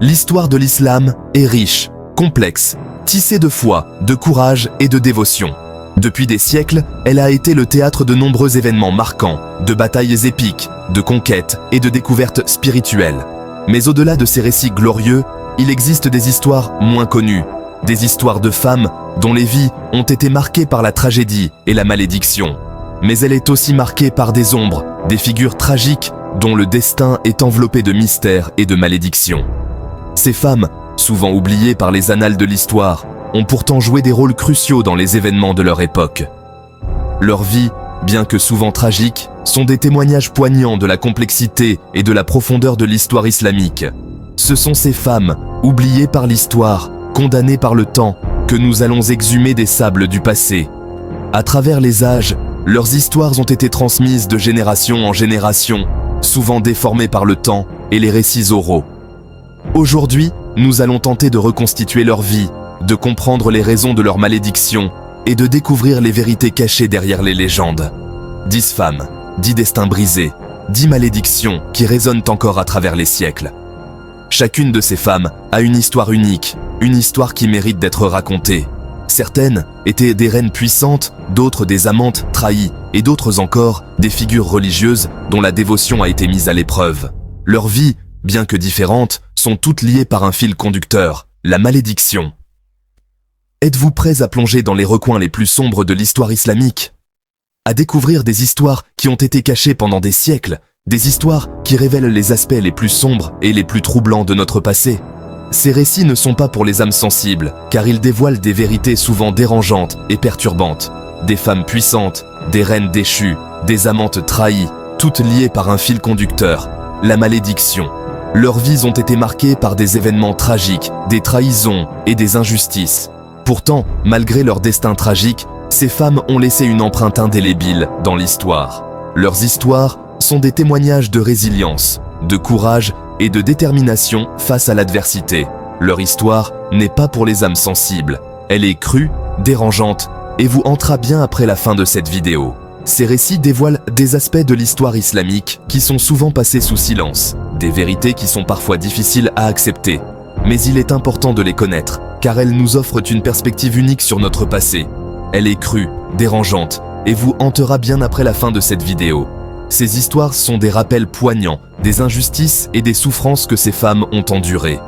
L'histoire de l'islam est riche, complexe, tissée de foi, de courage et de dévotion. Depuis des siècles, elle a été le théâtre de nombreux événements marquants, de batailles épiques, de conquêtes et de découvertes spirituelles. Mais au-delà de ces récits glorieux, il existe des histoires moins connues, des histoires de femmes dont les vies ont été marquées par la tragédie et la malédiction. Mais elle est aussi marquée par des ombres, des figures tragiques dont le destin est enveloppé de mystères et de malédictions. Ces femmes, souvent oubliées par les annales de l'histoire, ont pourtant joué des rôles cruciaux dans les événements de leur époque. Leurs vies, bien que souvent tragiques, sont des témoignages poignants de la complexité et de la profondeur de l'histoire islamique. Ce sont ces femmes, oubliées par l'histoire, condamnées par le temps, que nous allons exhumer des sables du passé. À travers les âges, leurs histoires ont été transmises de génération en génération, souvent déformées par le temps et les récits oraux. Aujourd'hui, nous allons tenter de reconstituer leur vie, de comprendre les raisons de leur malédiction et de découvrir les vérités cachées derrière les légendes. 10 femmes, 10 destins brisés, 10 malédictions qui résonnent encore à travers les siècles. Chacune de ces femmes a une histoire unique, une histoire qui mérite d'être racontée. Certaines étaient des reines puissantes, d'autres des amantes trahies et d'autres encore des figures religieuses dont la dévotion a été mise à l'épreuve. Leurs vies, bien que différentes, sont toutes liées par un fil conducteur, la malédiction. Êtes-vous prêts à plonger dans les recoins les plus sombres de l'histoire islamique? À découvrir des histoires qui ont été cachées pendant des siècles, des histoires qui révèlent les aspects les plus sombres et les plus troublants de notre passé. Ces récits ne sont pas pour les âmes sensibles, car ils dévoilent des vérités souvent dérangeantes et perturbantes. Des femmes puissantes, des reines déchues, des amantes trahies, toutes liées par un fil conducteur, la malédiction. Leurs vies ont été marquées par des événements tragiques, des trahisons et des injustices. Pourtant, malgré leur destin tragique, ces femmes ont laissé une empreinte indélébile dans l'histoire. Leurs histoires sont des témoignages de résilience, de courage et de détermination face à l'adversité. Leur histoire n'est pas pour les âmes sensibles. Elle est crue, dérangeante et vous hantera bien après la fin de cette vidéo. Ces récits dévoilent des aspects de l'histoire islamique qui sont souvent passés sous silence, des vérités qui sont parfois difficiles à accepter. Mais il est important de les connaître, car elles nous offrent une perspective unique sur notre passé. Elle est crue, dérangeante, et vous hantera bien après la fin de cette vidéo. Ces histoires sont des rappels poignants, des injustices et des souffrances que ces femmes ont endurées.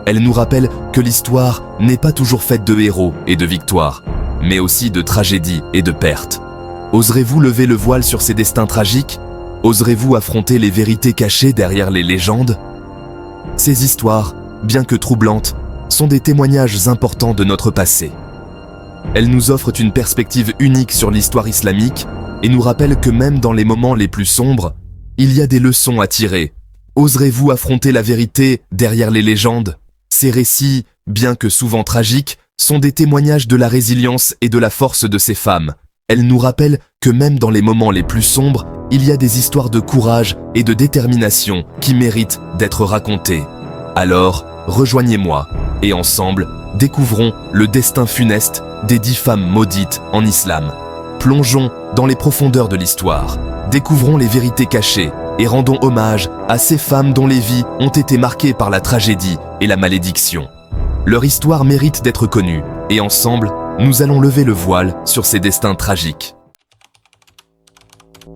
Elles nous rappellent que l'histoire n'est pas toujours faite de héros et de victoires, mais aussi de tragédies et de pertes. Oserez-vous lever le voile sur ces destins tragiques? Oserez-vous affronter les vérités cachées derrière les légendes? Ces histoires, bien que troublantes, sont des témoignages importants de notre passé. Elles nous offrent une perspective unique sur l'histoire islamique et nous rappellent que même dans les moments les plus sombres, il y a des leçons à tirer. Oserez-vous affronter la vérité derrière les légendes? Ces récits, bien que souvent tragiques, sont des témoignages de la résilience et de la force de ces femmes. Elles nous rappellent que même dans les moments les plus sombres, il y a des histoires de courage et de détermination qui méritent d'être racontées. Alors, rejoignez-moi et ensemble, découvrons le destin funeste des 10 femmes maudites en islam. Plongeons dans les profondeurs de l'histoire, découvrons les vérités cachées et rendons hommage à ces femmes dont les vies ont été marquées par la tragédie et la malédiction. Leur histoire mérite d'être connue et ensemble, nous allons lever le voile sur ces destins tragiques.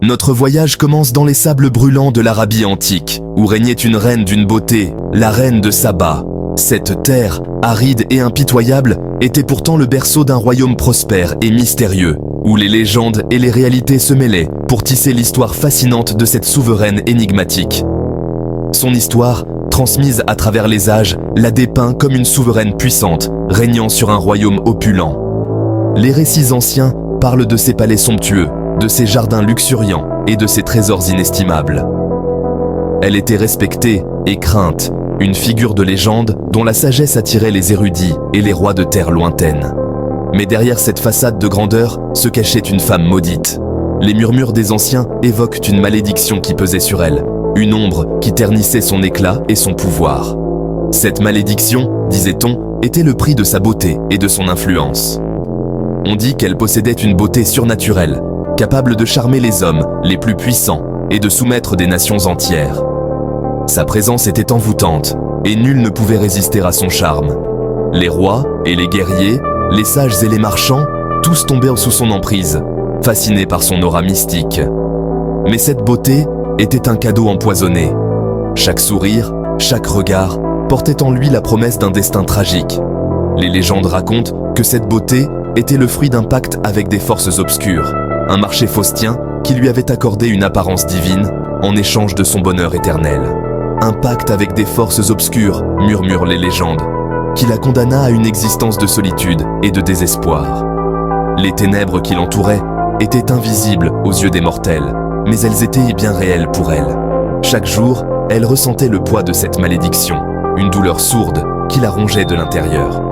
Notre voyage commence dans les sables brûlants de l'Arabie antique, où régnait une reine d'une beauté, la reine de Saba. Cette terre, aride et impitoyable, était pourtant le berceau d'un royaume prospère et mystérieux, où les légendes et les réalités se mêlaient pour tisser l'histoire fascinante de cette souveraine énigmatique. Son histoire, transmise à travers les âges, la dépeint comme une souveraine puissante, régnant sur un royaume opulent. Les récits anciens parlent de ses palais somptueux, de ses jardins luxuriants et de ses trésors inestimables. Elle était respectée et crainte, une figure de légende dont la sagesse attirait les érudits et les rois de terres lointaines. Mais derrière cette façade de grandeur se cachait une femme maudite. Les murmures des anciens évoquent une malédiction qui pesait sur elle, une ombre qui ternissait son éclat et son pouvoir. Cette malédiction, disait-on, était le prix de sa beauté et de son influence. On dit qu'elle possédait une beauté surnaturelle, capable de charmer les hommes les plus puissants et de soumettre des nations entières. Sa présence était envoûtante, et nul ne pouvait résister à son charme. Les rois et les guerriers, les sages et les marchands, tous tombèrent sous son emprise, fascinés par son aura mystique. Mais cette beauté était un cadeau empoisonné. Chaque sourire, chaque regard portait en lui la promesse d'un destin tragique. Les légendes racontent que cette beauté était le fruit d'un pacte avec des forces obscures, un marché faustien qui lui avait accordé une apparence divine en échange de son bonheur éternel. Un pacte avec des forces obscures, murmurent les légendes, qui la condamna à une existence de solitude et de désespoir. Les ténèbres qui l'entouraient étaient invisibles aux yeux des mortels, mais elles étaient bien réelles pour elle. Chaque jour, elle ressentait le poids de cette malédiction, une douleur sourde qui la rongeait de l'intérieur.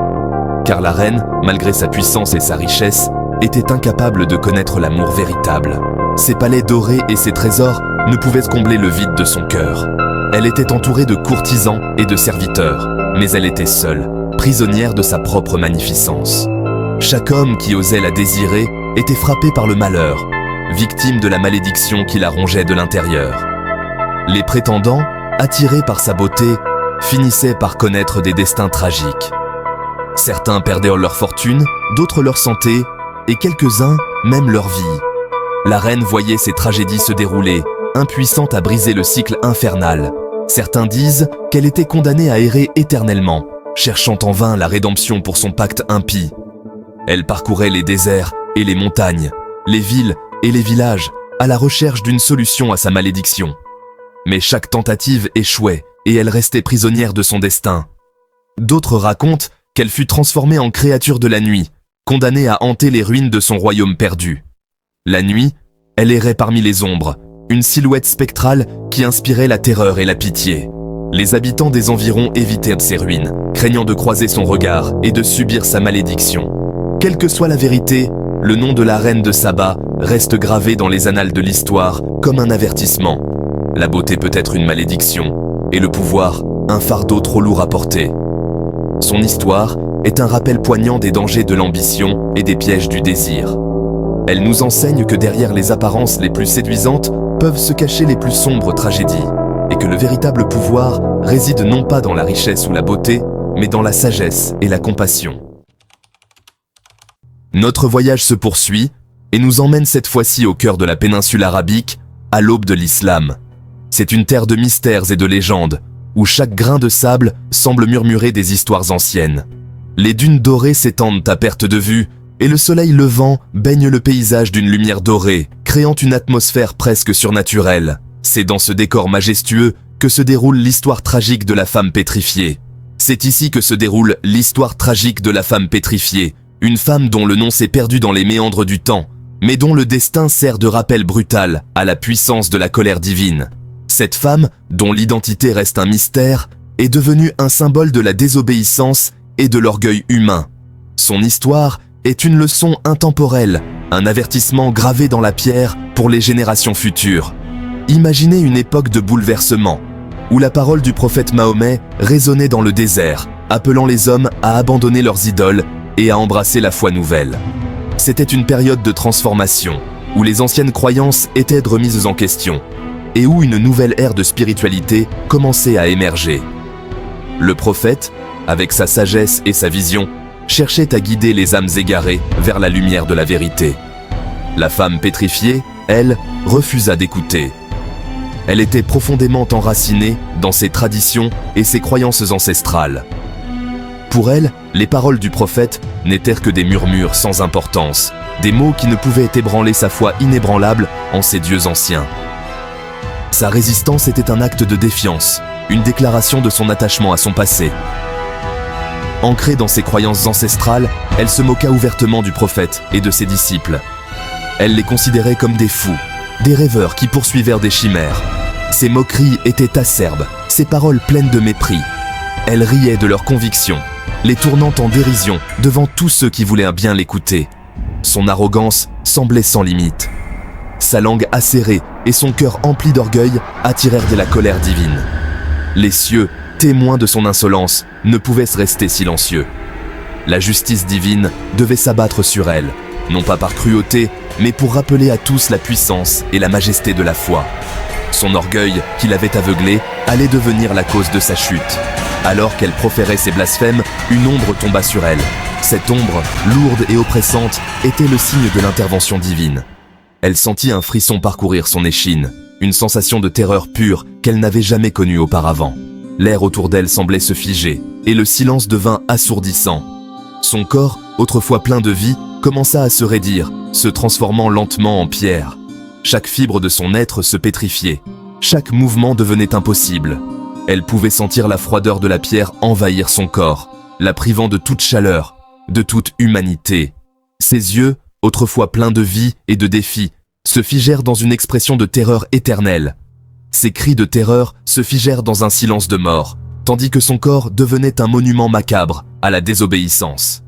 Car la reine, malgré sa puissance et sa richesse, était incapable de connaître l'amour véritable. Ses palais dorés et ses trésors ne pouvaient combler le vide de son cœur. Elle était entourée de courtisans et de serviteurs, mais elle était seule, prisonnière de sa propre magnificence. Chaque homme qui osait la désirer était frappé par le malheur, victime de la malédiction qui la rongeait de l'intérieur. Les prétendants, attirés par sa beauté, finissaient par connaître des destins tragiques. Certains perdirent leur fortune, d'autres leur santé, et quelques-uns même leur vie. La reine voyait ces tragédies se dérouler, impuissante à briser le cycle infernal. Certains disent qu'elle était condamnée à errer éternellement, cherchant en vain la rédemption pour son pacte impie. Elle parcourait les déserts et les montagnes, les villes et les villages, à la recherche d'une solution à sa malédiction. Mais chaque tentative échouait, et elle restait prisonnière de son destin. D'autres racontent qu'elle fut transformée en créature de la nuit, condamnée à hanter les ruines de son royaume perdu. La nuit, elle errait parmi les ombres, une silhouette spectrale qui inspirait la terreur et la pitié. Les habitants des environs évitaient ces ruines, craignant de croiser son regard et de subir sa malédiction. Quelle que soit la vérité, le nom de la reine de Saba reste gravé dans les annales de l'histoire comme un avertissement. La beauté peut être une malédiction, et le pouvoir, un fardeau trop lourd à porter. Son histoire est un rappel poignant des dangers de l'ambition et des pièges du désir. Elle nous enseigne que derrière les apparences les plus séduisantes peuvent se cacher les plus sombres tragédies, et que le véritable pouvoir réside non pas dans la richesse ou la beauté, mais dans la sagesse et la compassion. Notre voyage se poursuit et nous emmène cette fois-ci au cœur de la péninsule arabique, à l'aube de l'islam. C'est une terre de mystères et de légendes, où chaque grain de sable semble murmurer des histoires anciennes. Les dunes dorées s'étendent à perte de vue, et le soleil levant baigne le paysage d'une lumière dorée, créant une atmosphère presque surnaturelle. C'est dans ce décor majestueux que se déroule l'histoire tragique de la femme pétrifiée. C'est ici que se déroule l'histoire tragique de la femme pétrifiée, une femme dont le nom s'est perdu dans les méandres du temps, mais dont le destin sert de rappel brutal à la puissance de la colère divine. Cette femme, dont l'identité reste un mystère, est devenue un symbole de la désobéissance et de l'orgueil humain. Son histoire est une leçon intemporelle, un avertissement gravé dans la pierre pour les générations futures. Imaginez une époque de bouleversement, où la parole du prophète Mahomet résonnait dans le désert, appelant les hommes à abandonner leurs idoles et à embrasser la foi nouvelle. C'était une période de transformation, où les anciennes croyances étaient remises en question, et où une nouvelle ère de spiritualité commençait à émerger. Le prophète, avec sa sagesse et sa vision, cherchait à guider les âmes égarées vers la lumière de la vérité. La femme pétrifiée, elle, refusa d'écouter. Elle était profondément enracinée dans ses traditions et ses croyances ancestrales. Pour elle, les paroles du prophète n'étaient que des murmures sans importance, des mots qui ne pouvaient ébranler sa foi inébranlable en ces dieux anciens. Sa résistance était un acte de défiance, une déclaration de son attachement à son passé. Ancrée dans ses croyances ancestrales, elle se moqua ouvertement du prophète et de ses disciples. Elle les considérait comme des fous, des rêveurs qui poursuivèrent des chimères. Ses moqueries étaient acerbes, ses paroles pleines de mépris. Elle riait de leurs convictions, les tournant en dérision devant tous ceux qui voulaient bien l'écouter. Son arrogance semblait sans limite. Sa langue acérée et son cœur empli d'orgueil attirèrent de la colère divine. Les cieux, témoins de son insolence, ne pouvaient se rester silencieux. La justice divine devait s'abattre sur elle, non pas par cruauté, mais pour rappeler à tous la puissance et la majesté de la foi. Son orgueil, qui l'avait aveuglée, allait devenir la cause de sa chute. Alors qu'elle proférait ses blasphèmes, une ombre tomba sur elle. Cette ombre, lourde et oppressante, était le signe de l'intervention divine. Elle sentit un frisson parcourir son échine, une sensation de terreur pure qu'elle n'avait jamais connue auparavant. L'air autour d'elle semblait se figer, et le silence devint assourdissant. Son corps, autrefois plein de vie, commença à se raidir, se transformant lentement en pierre. Chaque fibre de son être se pétrifiait. Chaque mouvement devenait impossible. Elle pouvait sentir la froideur de la pierre envahir son corps, la privant de toute chaleur, de toute humanité. Ses yeux, autrefois pleins de vie et de défi, se figèrent dans une expression de terreur éternelle. Ses cris de terreur se figèrent dans un silence de mort, tandis que son corps devenait un monument macabre à la désobéissance.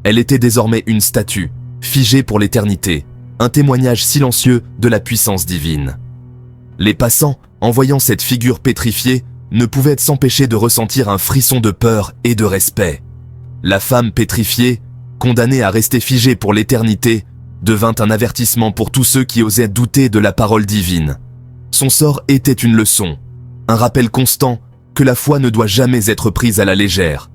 Elle était désormais une statue, figée pour l'éternité, un témoignage silencieux de la puissance divine. Les passants, en voyant cette figure pétrifiée, ne pouvaient s'empêcher de ressentir un frisson de peur et de respect. La femme pétrifiée, condamnée à rester figée pour l'éternité, devint un avertissement pour tous ceux qui osaient douter de la parole divine. Son sort était une leçon, un rappel constant que la foi ne doit jamais être prise à la légère.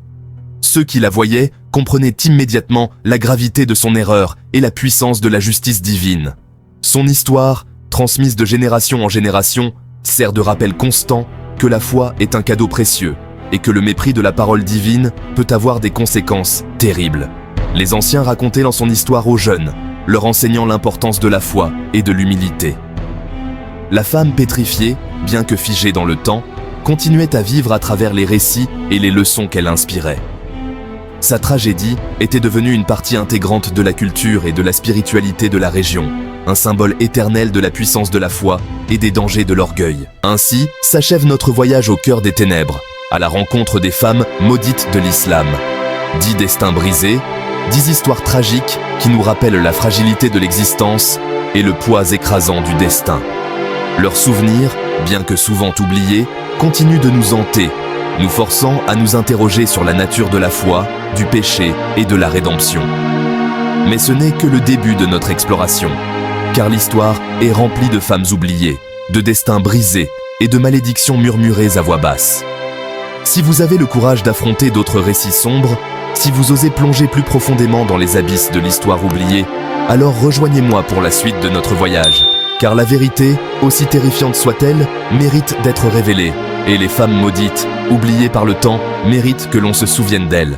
Ceux qui la voyaient comprenaient immédiatement la gravité de son erreur et la puissance de la justice divine. Son histoire, transmise de génération en génération, sert de rappel constant que la foi est un cadeau précieux et que le mépris de la parole divine peut avoir des conséquences terribles. Les anciens racontaient dans son histoire aux jeunes, leur enseignant l'importance de la foi et de l'humilité. La femme pétrifiée, bien que figée dans le temps, continuait à vivre à travers les récits et les leçons qu'elle inspirait. Sa tragédie était devenue une partie intégrante de la culture et de la spiritualité de la région, un symbole éternel de la puissance de la foi et des dangers de l'orgueil. Ainsi s'achève notre voyage au cœur des ténèbres, à la rencontre des femmes maudites de l'islam. 10 destins brisés, 10 histoires tragiques qui nous rappellent la fragilité de l'existence et le poids écrasant du destin. Leurs souvenirs, bien que souvent oubliés, continuent de nous hanter, nous forçant à nous interroger sur la nature de la foi, du péché et de la rédemption. Mais ce n'est que le début de notre exploration, car l'histoire est remplie de femmes oubliées, de destins brisés et de malédictions murmurées à voix basse. Si vous avez le courage d'affronter d'autres récits sombres, si vous osez plonger plus profondément dans les abysses de l'histoire oubliée, alors rejoignez-moi pour la suite de notre voyage. Car la vérité, aussi terrifiante soit-elle, mérite d'être révélée, et les femmes maudites, oubliées par le temps, méritent que l'on se souvienne d'elles.